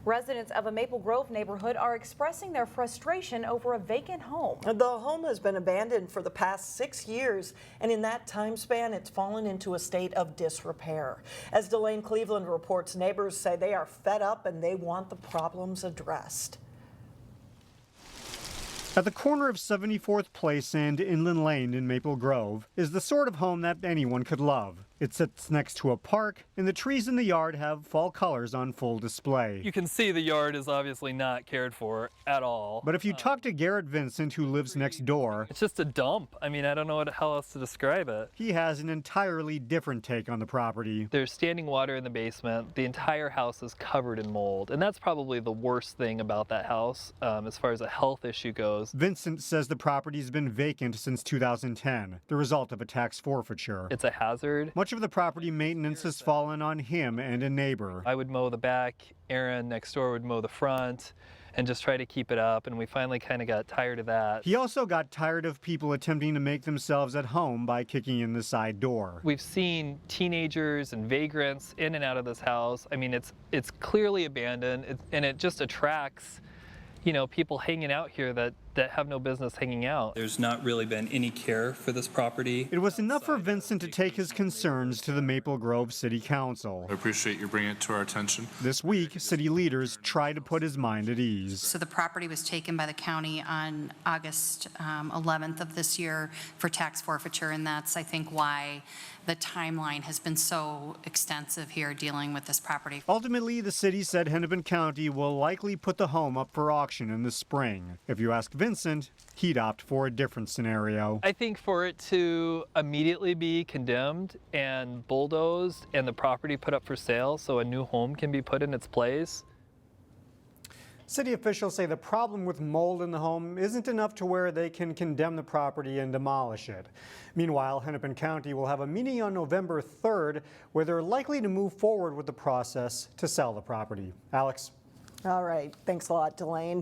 Residents of a Maple Grove neighborhood are expressing their frustration over a vacant home. The home has been abandoned for the past 6 years, and in that time span, it's fallen into a state of disrepair. As Delane Cleveland reports, neighbors say they are fed up and they want the problems addressed. At the corner of 74th Place and Inland Lane in Maple Grove is the sort of home that anyone could love. It sits next to a park, and the trees in the yard have fall colors on full display. You can see the yard is obviously not cared for at all. But if you talk to Garrett Vincent, who lives next door, it's just a dump. I mean, I don't know how else to describe it. He has an entirely different take on the property. There's standing water in the basement. The entire house is covered in mold, and that's probably the worst thing about that house as far as a health issue goes. Vincent says the property's been vacant since 2010, the result of a tax forfeiture. It's a hazard. Much of the property maintenance has fallen on him and a neighbor. I would mow the back, Aaron next door would mow the front, and just try to keep it up, and we finally kind of got tired of that. He also got tired of people attempting to make themselves at home by kicking in the side door. We've seen teenagers and vagrants in and out of this house. I mean, it's clearly abandoned, and it just attracts, you know, people hanging out here that have no business hanging out. There's not really been any care for this property. It was enough for Vincent to take his concerns to the Maple Grove City Council. I appreciate you bringing it to our attention. This week, city leaders tried to put his mind at ease. So the property was taken by the county on August 11th of this year for tax forfeiture, and that's, I think, why the timeline has been so extensive here dealing with this property. Ultimately, the city said Hennepin County will likely put the home up for auction in the spring. If you ask Vincent, he'd opt for a different scenario. I think for it to immediately be condemned and bulldozed and the property put up for sale so a new home can be put in its place. City officials say the problem with mold in the home isn't enough to where they can condemn the property and demolish it. Meanwhile, Hennepin County will have a meeting on November 3rd where they're likely to move forward with the process to sell the property. Alex? All right, thanks a lot, Delane.